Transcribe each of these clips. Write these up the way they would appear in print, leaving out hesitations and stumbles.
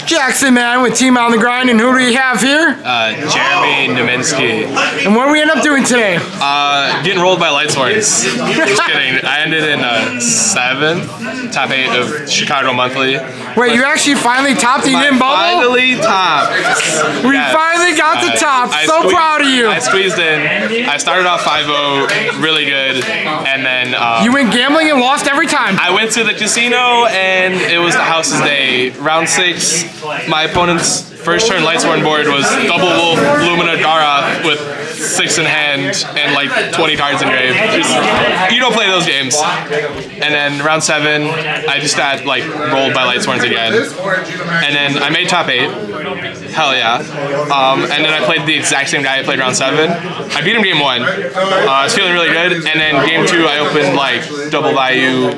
Jackson, man, with Team on the Grind, and who do we have here? Jeremy Naminsky. And what do we end up doing today? Getting rolled by Lightsworns. Just kidding. I ended in 7th, top 8 of Chicago Monthly. Wait, you actually finally topped and you didn't bubble? Finally topped. We finally got the top. So proud of you. I squeezed in. I started off 5-0, really good, and then you went gambling and lost every time. I went to the casino and it was the house's day. Round 6. My opponent's first turn Lightsworn board was Double Wolf Lumina Dara with 6 in hand and like 20 cards in grave. You don't play those games. And then round 7, I just got like rolled by Lightsworns again. And then I made top 8. Hell yeah. And then I played the exact same guy I played round 7. I beat him game 1. I was feeling really good. And then game 2, I opened like double Vayu,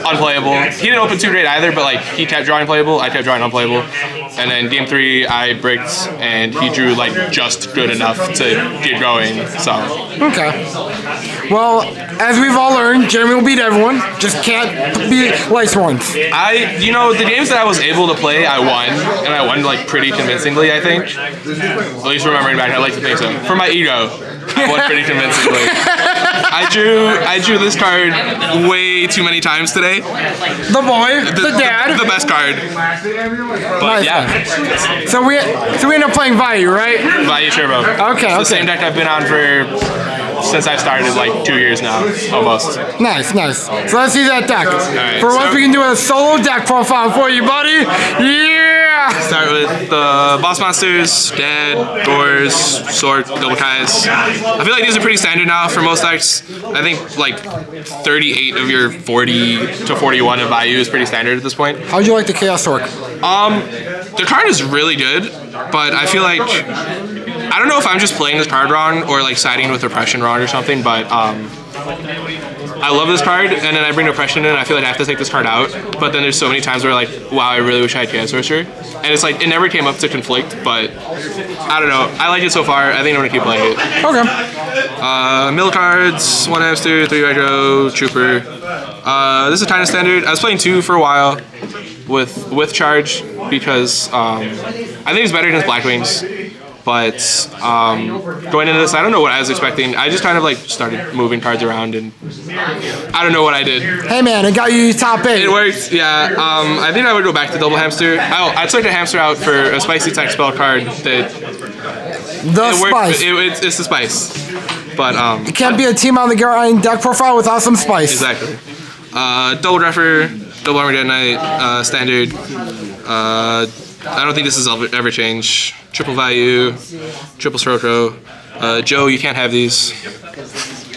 unplayable. He didn't open too great either, but like he kept drawing playable, I kept drawing unplayable. And then game 3, I bricked, and he drew like just good enough to keep going. So okay. Well, as we've all learned, Jeremy will beat everyone. Just can't beat Lightsworns. The games that I was able to play, I won, and I won like pretty convincingly. I think. At least remembering back, I like to think so. For my ego, I won pretty convincingly. I drew this card way too many times today. The boy, the dad, the best card. But nice. Yeah. So we end up playing Vayu, right? Vayu Turbo. Okay. It's the same deck I've been on since I started, like 2 years now, almost. Nice. So let's see that deck. Right, for once, we can do a solo deck profile for you, buddy. Yeah. Start with the boss monsters, Dad, Doors, Sword, Double Kais. I feel like these are pretty standard now for most decks. I think like 38 of your 40 to 41 of Vayu is pretty standard at this point. How'd you like the Chaos Orc? The card is really good, but I feel like I don't know if I'm just playing this card wrong or like siding with Oppression wrong or something, but I love this card, and then I bring Oppression in, and I feel like I have to take this card out, but then there's so many times where like, wow, I really wish I had Chaos Sorcerer, and it's like, it never came up to conflict, but I don't know, I like it so far, I think I'm gonna keep playing it. Okay. Mill cards, 1 Hamster, 3 Hydro, Trooper. This is kind of standard. I was playing 2 for a while with Charge, because I think it's better against Blackwings. But going into this, I don't know what I was expecting. I just kind of like started moving cards around, and I don't know what I did. Hey man, it got you top 8. It worked, yeah. I think I would go back to double hamster. I'd start to hamster out for a spicy tech spell card that spice. It's the spice. But it can't be a Team on the Grind deck profile without some spice. Exactly. Double Dreffer, double Armor Dead Knight, standard. I don't think this is ever change. Triple Vayu, triple Sirocco. Joe, you can't have these.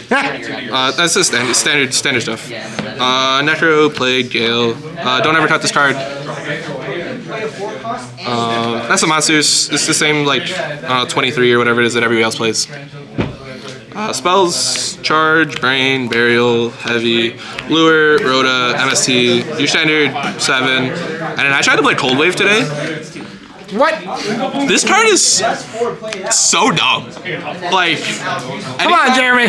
That's just standard stuff. Necro, Plague, Gale. Don't ever cut this card. That's the monsters. It's the same like 23 or whatever it is that everybody else plays. Spells, Charge, Brain, Burial, Heavy, Lure, Rhoda, MST, your standard 7. And then I tried to play Cold Wave today. What? This card is so dumb. Like, come on, Jeremy.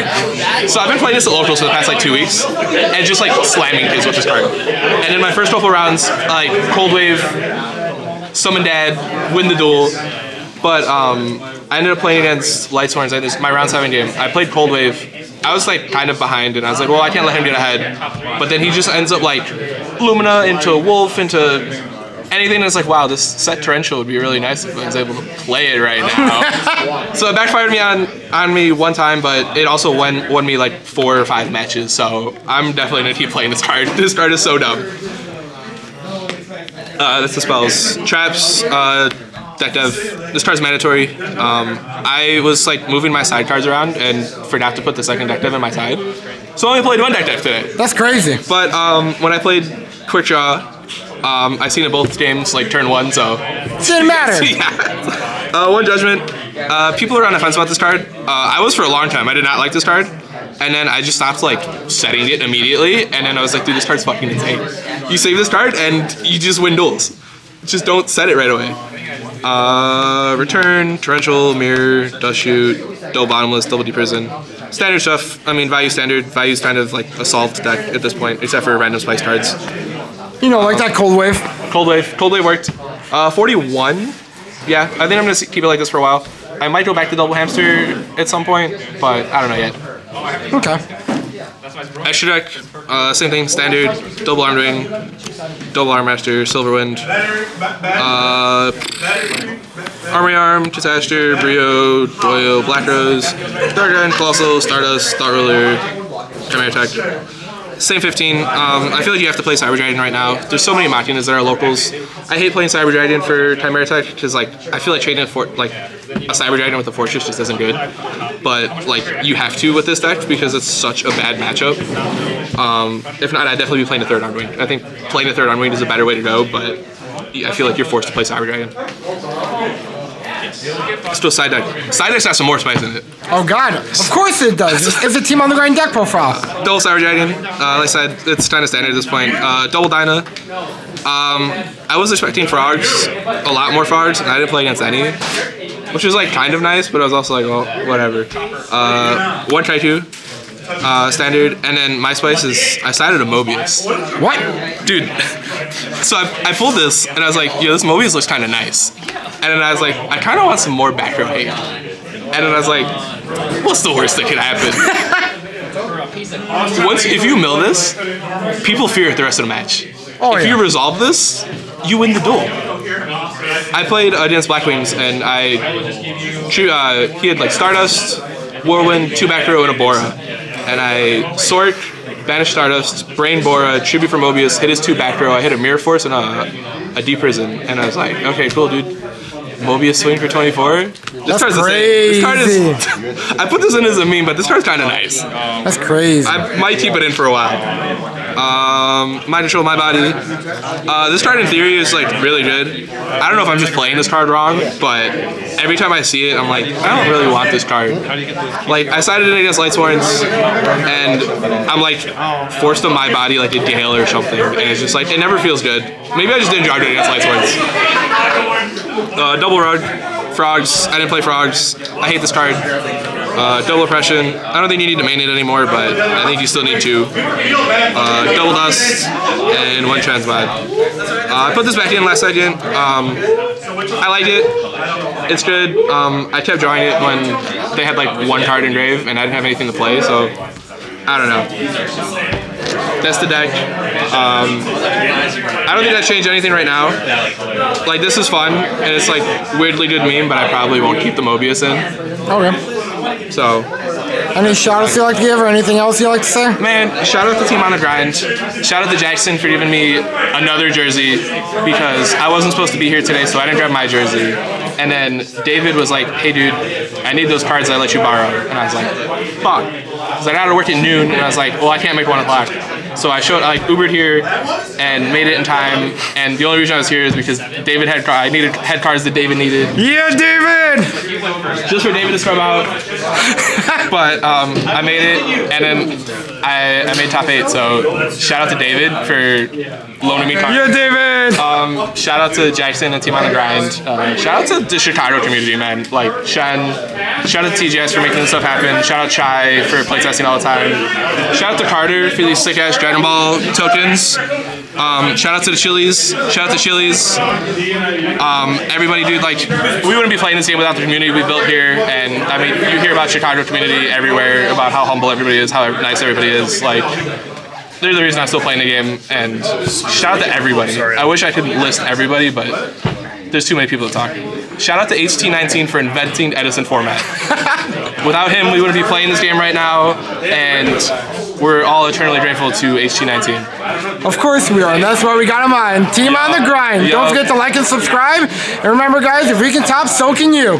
So I've been playing this at locals for the past like 2 weeks, and just like slamming kids with this card. And in my first couple rounds, like Cold Wave, Summon Dad, win the duel. But I ended up playing against Lightsworns. My round 7 game, I played Cold Wave. I was like kind of behind, and I was like, well, I can't let him get ahead. But then he just ends up like Lumina into Wolf into anything that's like, wow, this set Torrential would be really nice if I was able to play it right now. So it backfired on me one time, but it also won me like 4 or 5 matches. So I'm definitely gonna keep playing this card. This card is so dumb. That's the spells. Traps, deck dev. This card's mandatory. I was like moving my side cards around and forgot to put the second deck dev in my side. So I only played 1 deck dev today. That's crazy. But when I played Quick Draw, I seen it both games like turn 1, so didn't matter. Yeah. 1 Judgment. People are on the fence about this card. I was for a long time. I did not like this card, and then I just stopped like setting it immediately. And then I was like, dude, this card's fucking insane. You save this card and you just win duels. Just don't set it right away. Return, Torrential, Mirror, Dust Shoot, Double Bottomless, Double Deep Prison. Standard stuff. I mean, Vayu standard. Vayu's kind of like a solved deck at this point, except for random spice cards. You know, like that Cold Wave. Cold wave worked. 41. Yeah, I think I'm gonna keep it like this for a while. I might go back to double hamster at some point, but I don't know yet. Okay. Extra deck, same thing, standard, double arm ring, double arm master, silverwind, armory arm, disaster, brio, doyle, black rose, dark gun, colossal, stardust, star roller, chimera attack. Same 15. I feel like you have to play Cyber Dragon right now. There's so many Machinas that are locals. I hate playing Cyber Dragon for Chimera Attack because like I feel like trading a Cyber Dragon with a Fortress just isn't good. But like you have to with this deck because it's such a bad matchup. If not, I'd definitely be playing a third Armed Wing. I think playing a third Armed Wing is a better way to go, but I feel like you're forced to play Cyber Dragon. Let's do a side deck. Side decks have some more spice in it. Oh god, of course it does. It's a Team on the Grind deck profile. Double Cyber Dragon. Like I said, it's kind of standard at this point. Double Dyna. I was expecting frogs, a lot more frogs, and I didn't play against any, which was like kind of nice, but I was also like, well, whatever. One Try-2, standard, and then my spice is I sided a Mobius. What? Dude, so I pulled this, and I was like, yo, this Mobius looks kind of nice. And then I was like, I kind of want some more back row hate. And then I was like, what's the worst that could happen? If you mill this, people fear it the rest of the match. If you resolve this, you win the duel. I played against Black Wings, and he had like Stardust, Whirlwind, 2 back row, and a Bora. And I Sork, Banish Stardust, Brain Bora, Tribute for Mobius, hit his 2 back row. I hit a Mirror Force and a Deep Prison. And I was like, okay, cool, dude. Mobius swing for 24. This card's crazy. This card is. I put this in as a meme, but this card's kind of nice. That's crazy. I might keep it in for a while. Mind Control My Body. This card in theory is like really good. I don't know if I'm just playing this card wrong, but every time I see it, I'm like, I don't really want this card. Like I sided it against Lightsworns, and I'm like forced to My Body like a Gale or something, and it's just like it never feels good. Maybe I just didn't draw good against Lightsworns. Double Rug, Frogs. I didn't play Frogs. I hate this card. Double Oppression. I don't think you need to main it anymore, but I think you still need to. Double Dust and 1 Transmod. I put this back in last second. I liked it. It's good. I kept drawing it when they had like 1 card in grave and I didn't have anything to play, so I don't know. That's the deck. I don't think that changed anything right now. Like this is fun and it's like weirdly good meme, but I probably won't keep the Mobius in. Okay. So. Any shout-outs you like to give or anything else you like to say? Man, shout out to Team on the Grind. Shout out to Jackson for giving me another jersey because I wasn't supposed to be here today, so I didn't grab my jersey. And then David was like, hey dude, I need those cards I let you borrow. And I was like, fuck. Because I got to work at noon, and I was like, well, I can't make 1 o'clock. So I Ubered here and made it in time. And the only reason I was here is because David had cards that David needed. Yeah, David! Just for David to scrub out. But I made it, and then I made top 8. So shout out to David for loaning me cards. Yeah, David! Shout out to Jackson and Team on the Grind. Shout out to the Chicago community, man. Like Shen. Shout out to TGS for making this stuff happen. Shout out Chai for playtesting all the time. Shout out to Carter for these sick ass Dragon Ball tokens. Shout out to the Chili's. Shout out to Chili's. Everybody, dude, like, we wouldn't be playing this game without the community we built here. And I mean, you hear about Chicago community everywhere, about how humble everybody is, how nice everybody is. Like, they're the reason I'm still playing the game. And shout out to everybody. I wish I could list everybody, but there's too many people to talk. Shout out to HT19 for inventing Edison format. Without him, we wouldn't be playing this game right now, and we're all eternally grateful to HT19. Of course we are, and that's what we got in mind. Team on the Grind. Don't forget to like and subscribe. And remember, guys, if we can top, so can you.